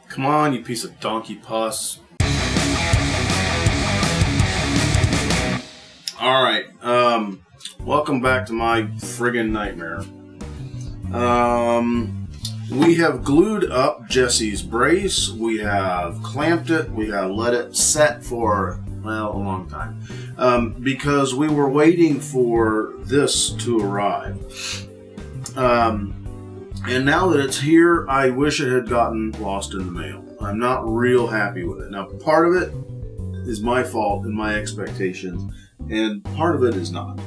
Come on, you piece of donkey puss. Alright, welcome back to my friggin' nightmare. We have glued up Jesse's brace, we have clamped it, we have let it set for, well, a long time. Because we were waiting for this to arrive. And now that it's here, I wish it had gotten lost in the mail. I'm not real happy with it. Now, part of it is my fault and my expectations, and part of it is not.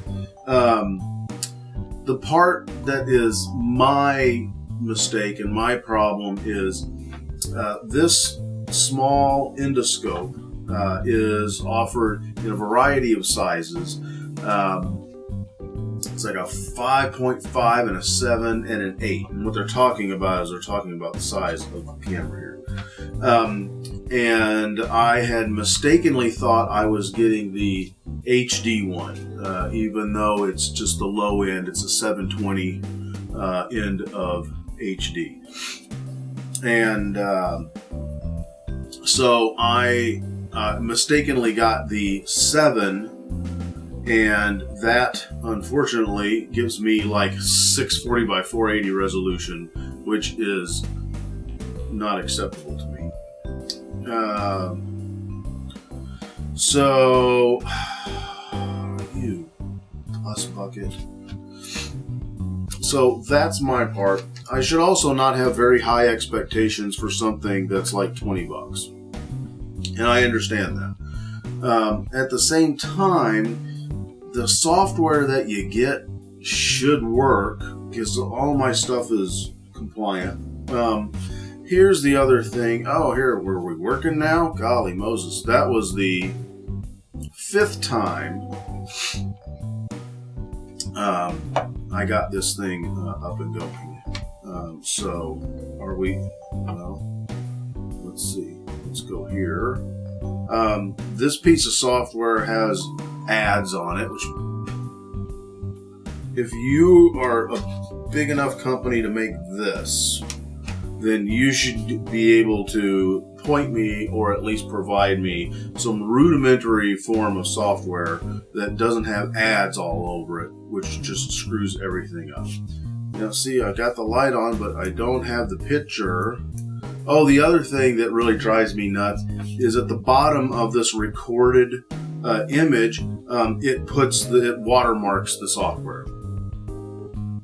The part that is my mistake and my problem is this small endoscope is offered in a variety of sizes. It's like a 5.5 and a 7 and an 8. And what they're talking about is they're talking about the size of the camera here. And I had mistakenly thought I was getting the HD one, even though it's just the low end. It's a 720 end of HD. And so I mistakenly got the 7. And that, unfortunately, gives me like 640 by 480 resolution, which is not acceptable to me. So, you plus bucket. So that's my part. I should also not have very high expectations for something that's like $20. And I understand that. At the same time, the software that you get should work because all my stuff is compliant. Here's the other thing. Oh, here, were we working now? Golly Moses. That was the 5th time I got this thing up and going. So, are we? Well, let's see. Let's go here. This piece of software has ads on it, which if you are a big enough company to make this, then you should be able to point me or at least provide me some rudimentary form of software that doesn't have ads all over it, which just screws everything up. Now see, I got the light on, but I don't have the picture. Oh, the other thing that really drives me nuts is at the bottom of this recorded image, it watermarks the software.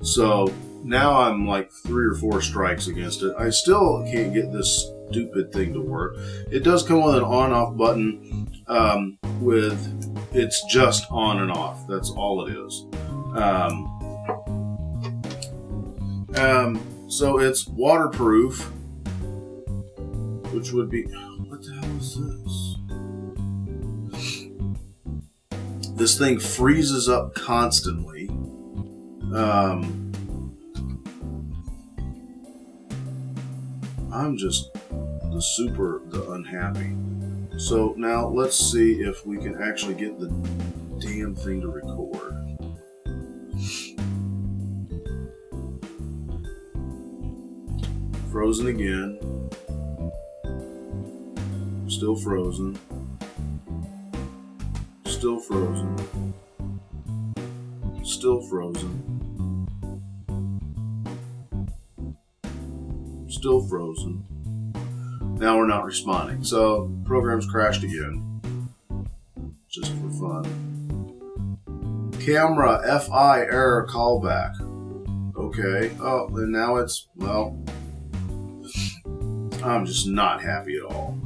So now I'm like 3 or 4 strikes against it. I still can't get this stupid thing to work. It does come with an on-off button. It's just on and off. That's all it is. So it's waterproof, which would be, what the hell is this? This thing freezes up constantly. I'm just the unhappy. So now let's see if we can actually get the damn thing to record. Frozen again. Still frozen. Still frozen. Still frozen. Still frozen. Now we're not responding. So program's crashed again. Just for fun. Camera FI error callback. Okay. Oh, and now it's, well, I'm just not happy at all.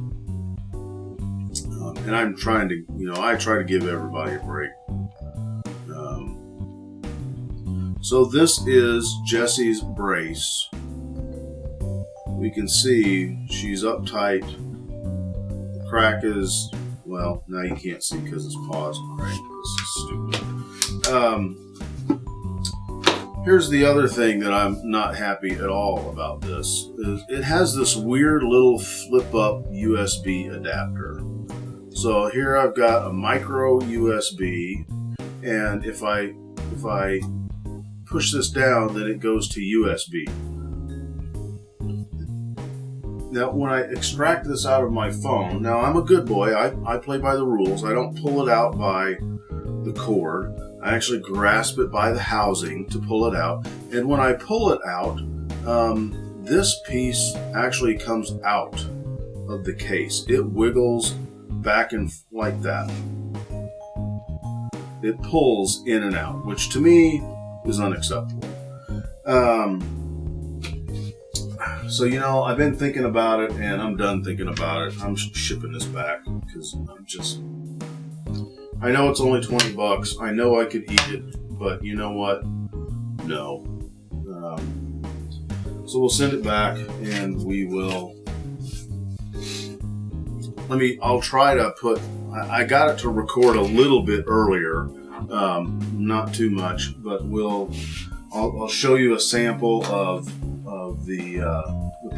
And I'm trying to, I try to give everybody a break. So this is Jessie's brace. We can see she's uptight. The crack is, well, now you can't see because it's paused. Right? This is stupid. Here's the other thing that I'm not happy at all about this. Is it has this weird little flip-up USB adapter. So here I've got a micro USB, and if I push this down, then it goes to USB. Now, when I extract this out of my phone, now I'm a good boy. I play by the rules. I don't pull it out by the cord. I actually grasp it by the housing to pull it out. And when I pull it out, this piece actually comes out of the case. It wiggles back and like that. It pulls in and out, which to me is unacceptable. So, you know, I've been thinking about it, and I'm done thinking about it. I'm shipping this back because I know it's only $20. I know I could eat it, but you know what? No. So we'll send it back, and we will. I'll try to put. I got it to record a little bit earlier, not too much, but I'll show you a sample of the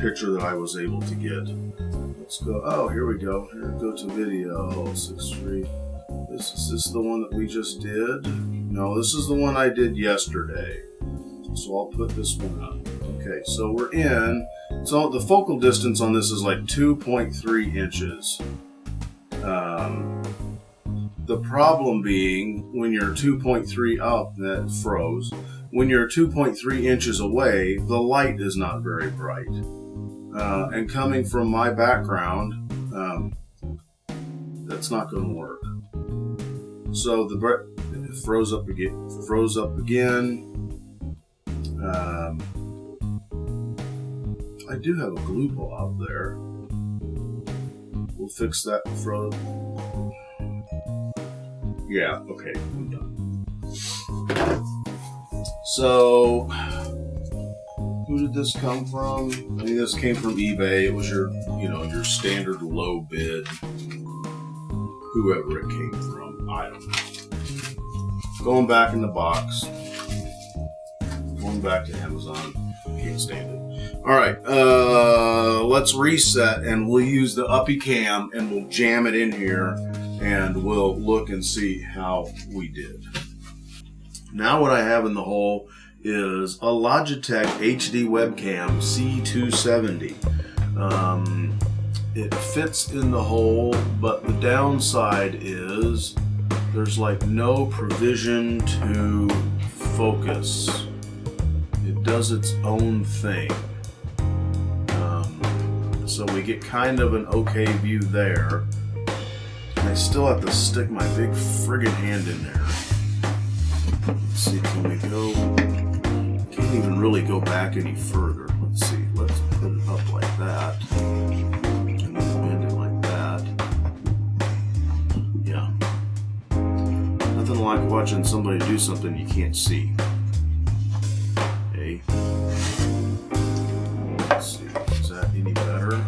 picture that I was able to get. Let's go. Oh, here we go. Here, go to video 6.3. Is this the one that we just did? No, this is the one I did yesterday. So I'll put this one up. Okay, so we're in. So the focal distance on this is like 2.3 inches. The problem being when you're 2.3 up, that froze. When you're 2.3 inches away, the light is not very bright. And coming from my background, that's not going to work. So it froze up again. I do have a glue ball out there. We'll fix that froze. Yeah, okay, I'm done. So, who did this come from? I mean, this came from eBay. It was your standard low bid. Whoever it came from, I don't know. Going back in the box. Going back to Amazon. Can't stand it. All right, let's reset, and we'll use the uppy cam, and we'll jam it in here, and we'll look and see how we did. Now what I have in the hole is a Logitech HD webcam C270. It fits in the hole, but the downside is there's like no provision to focus. It does its own thing. So we get kind of an okay view there. And I still have to stick my big friggin' hand in there. Let's see, can we go? Can't even really go back any further. Let's see, let's put it up like that. And then bend it like that. Yeah. Nothing like watching somebody do something you can't see. Okay. Let's see, is that any better?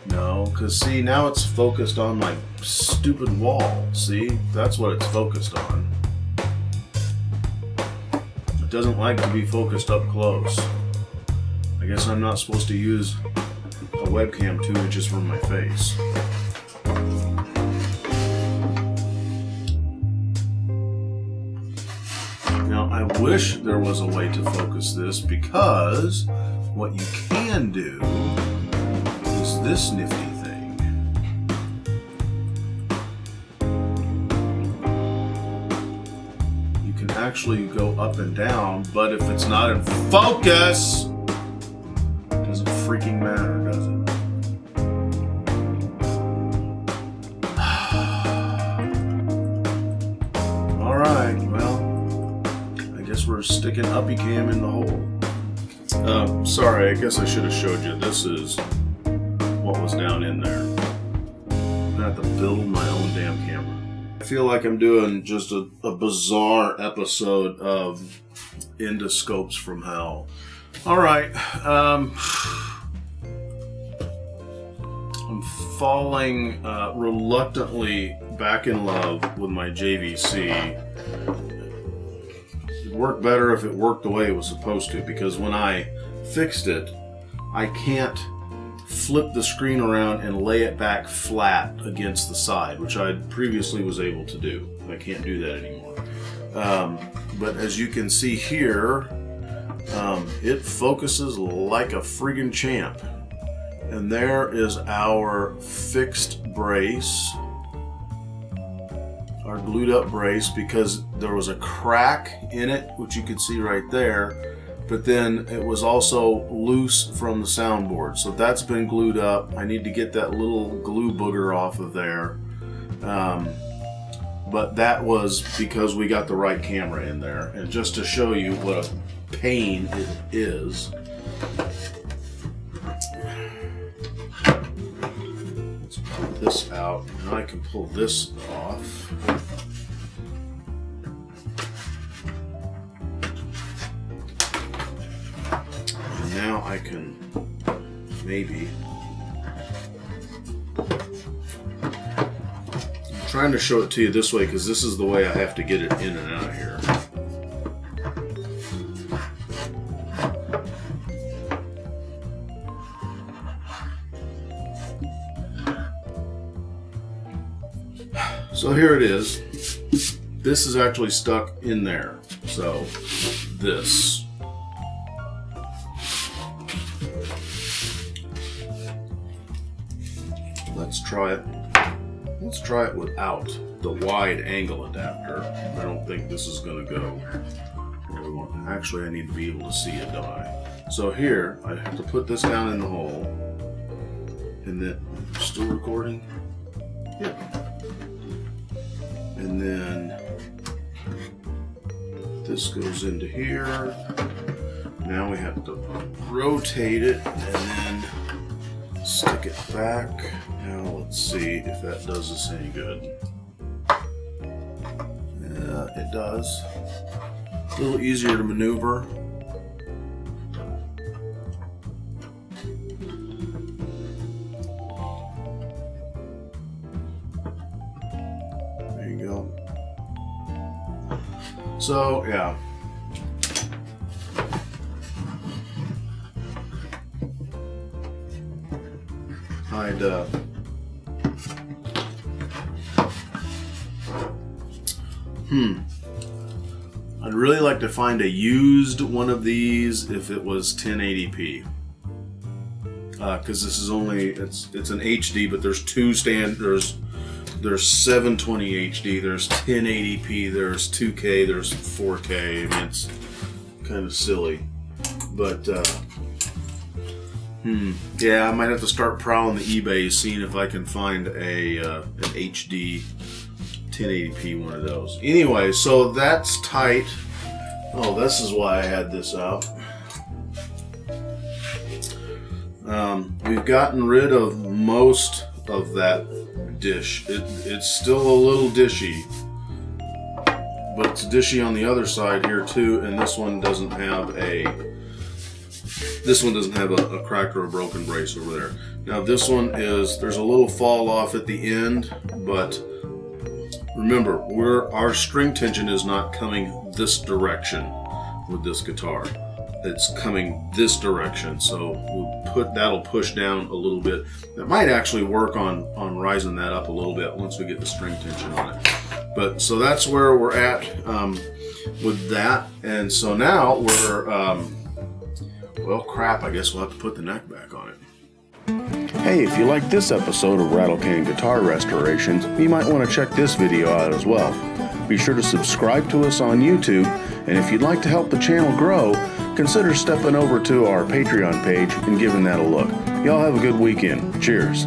No, because see, now it's focused on my stupid wall. See, that's what it's focused on. It doesn't like to be focused up close. I guess I'm not supposed to use a webcam 2 inches from my face. Now, I wish there was a way to focus this, because what you can do is this nifty thing. You can actually go up and down, but if it's not in focus, it doesn't freaking matter, does it? Alright, well, I guess we're sticking uppy cam in the hole. Sorry, I guess I should have showed you. This is what was down in there. I'm gonna have to build my own damn camera. I feel like I'm doing just a bizarre episode of Endoscopes from Hell. Alright, I'm falling reluctantly back in love with my JVC. It'd work better if it worked the way it was supposed to, because when I fixed it, I can't flip the screen around and lay it back flat against the side, which I previously was able to do. I can't do that anymore. But as you can see here, it focuses like a friggin' champ. And there is our fixed brace, our glued up brace, because there was a crack in it, which you can see right there, but then it was also loose from the soundboard. So that's been glued up. I need to get that little glue booger off of there. But that was because we got the right camera in there. And just to show you what a pain it is, let's pull this out, and I can pull this off. And now I can maybe, I'm trying to show it to you this way because this is the way I have to get it in and out of here. So here it is. This is actually stuck in there. So this. Let's try it. Let's try it without the wide angle adapter. I don't think this is going to go. Actually, I need to be able to see it, don't I? So here, I have to put this down in the hole. And then, still recording? Yeah. And then this goes into here. Now we have to rotate it and then stick it back. Now let's see if that does us any good. Yeah, it does. A little easier to maneuver. So, yeah. I'd really like to find a used one of these if it was 1080p. Because this is only, it's an HD, but there's two standards. There's 720 HD, there's 1080p, there's 2K, there's 4K. I mean, it's kind of silly. But, yeah, I might have to start prowling the eBay, seeing if I can find an HD 1080p one of those. Anyway, so that's tight. Oh, this is why I had this out. We've gotten rid of most of that dish. It's still a little dishy, but it's dishy on the other side here too, and this one doesn't have a cracked or a broken brace over there. Now this one there's a little fall off at the end, but remember, our string tension is not coming this direction with this guitar. It's coming this direction, so that'll push down a little bit. That might actually work on rising that up a little bit once we get the string tension on it. But so that's where we're at with that, and so now we're well, crap. I guess we'll have to put the neck back on it. Hey, if you like this episode of Rattlecan Guitar Restorations, you might want to check this video out as well. Be sure to subscribe to us on YouTube, and if you'd like to help the channel grow, consider stepping over to our Patreon page and giving that a look. Y'all have a good weekend. Cheers.